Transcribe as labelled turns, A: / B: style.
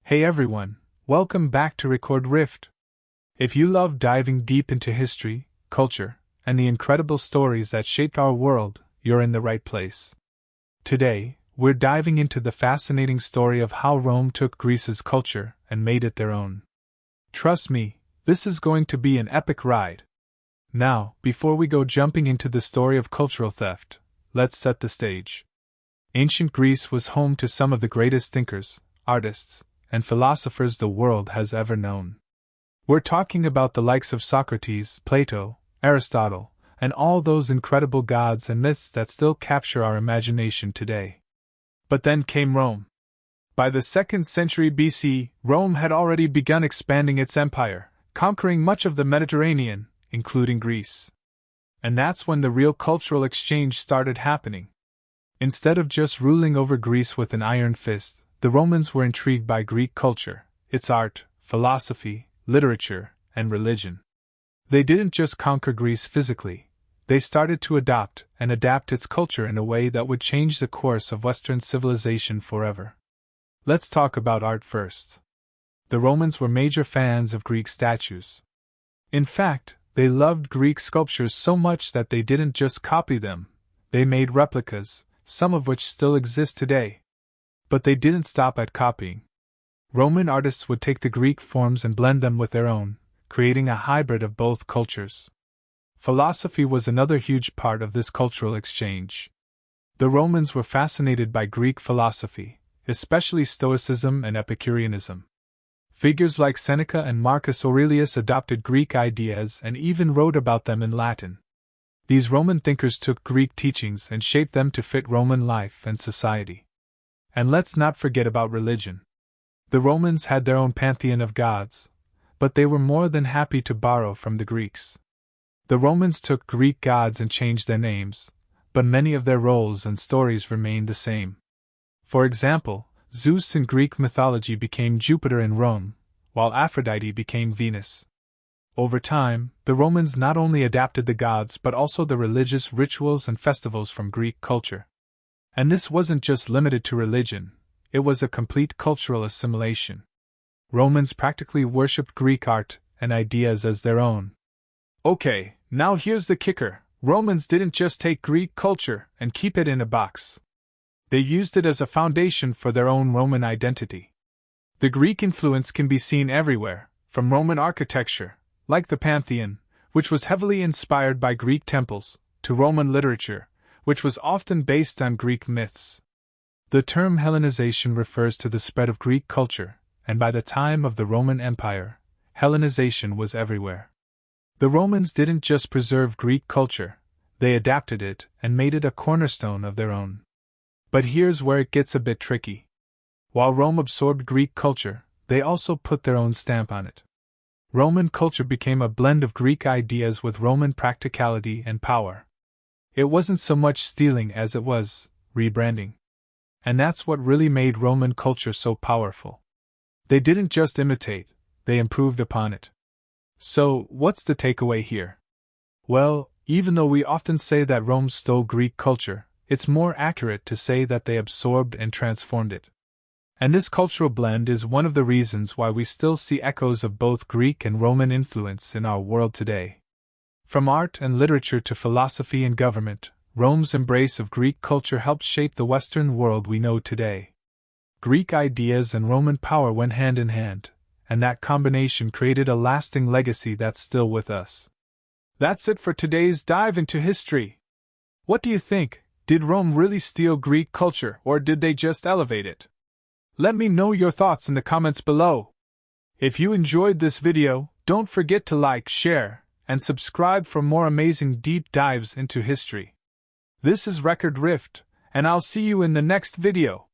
A: Hey everyone, welcome back to Record Rift. If you love diving deep into history, culture, and the incredible stories that shaped our world, you're in the right place. Today, we're diving into the fascinating story of how Rome took Greece's culture and made it their own. Trust me, this is going to be an epic ride. Now, before we go jumping into the story of cultural theft, let's set the stage. Ancient Greece was home to some of the greatest thinkers, artists, and philosophers the world has ever known. We're talking about the likes of Socrates, Plato, Aristotle, and all those incredible gods and myths that still capture our imagination today. But then came Rome. By the 2nd century BC, Rome had already begun expanding its empire, conquering much of the Mediterranean, including Greece. And that's when the real cultural exchange started happening. Instead of just ruling over Greece with an iron fist, the Romans were intrigued by Greek culture, its art, philosophy, literature, and religion. They didn't just conquer Greece physically, they started to adopt and adapt its culture in a way that would change the course of Western civilization forever. Let's talk about art first. The Romans were major fans of Greek statues. In fact, they loved Greek sculptures so much that they didn't just copy them, they made replicas, some of which still exist today. But they didn't stop at copying. Roman artists would take the Greek forms and blend them with their own, creating a hybrid of both cultures. Philosophy was another huge part of this cultural exchange. The Romans were fascinated by Greek philosophy, especially Stoicism and Epicureanism. Figures like Seneca and Marcus Aurelius adopted Greek ideas and even wrote about them in Latin. These Roman thinkers took Greek teachings and shaped them to fit Roman life and society. And let's not forget about religion. The Romans had their own pantheon of gods, but they were more than happy to borrow from the Greeks. The Romans took Greek gods and changed their names, but many of their roles and stories remained the same. For example, Zeus in Greek mythology became Jupiter in Rome, while Aphrodite became Venus. Over time, the Romans not only adapted the gods but also the religious rituals and festivals from Greek culture. And this wasn't just limited to religion, it was a complete cultural assimilation. Romans practically worshipped Greek art and ideas as their own. Okay, now here's the kicker. Romans didn't just take Greek culture and keep it in a box. They used it as a foundation for their own Roman identity. The Greek influence can be seen everywhere, from Roman architecture, like the Pantheon, which was heavily inspired by Greek temples, to Roman literature, which was often based on Greek myths. The term Hellenization refers to the spread of Greek culture, and by the time of the Roman Empire, Hellenization was everywhere. The Romans didn't just preserve Greek culture, they adapted it and made it a cornerstone of their own. But here's where it gets a bit tricky. While Rome absorbed Greek culture, they also put their own stamp on it. Roman culture became a blend of Greek ideas with Roman practicality and power. It wasn't so much stealing as it was rebranding. And that's what really made Roman culture so powerful. They didn't just imitate, they improved upon it. So, what's the takeaway here? Well, even though we often say that Rome stole Greek culture, it's more accurate to say that they absorbed and transformed it. And this cultural blend is one of the reasons why we still see echoes of both Greek and Roman influence in our world today. From art and literature to philosophy and government, Rome's embrace of Greek culture helped shape the Western world we know today. Greek ideas and Roman power went hand in hand, and that combination created a lasting legacy that's still with us. That's it for today's dive into history. What do you think? Did Rome really steal Greek culture, or did they just elevate it? Let me know your thoughts in the comments below. If you enjoyed this video, don't forget to like, share, and subscribe for more amazing deep dives into history. This is Record Rift, and I'll see you in the next video.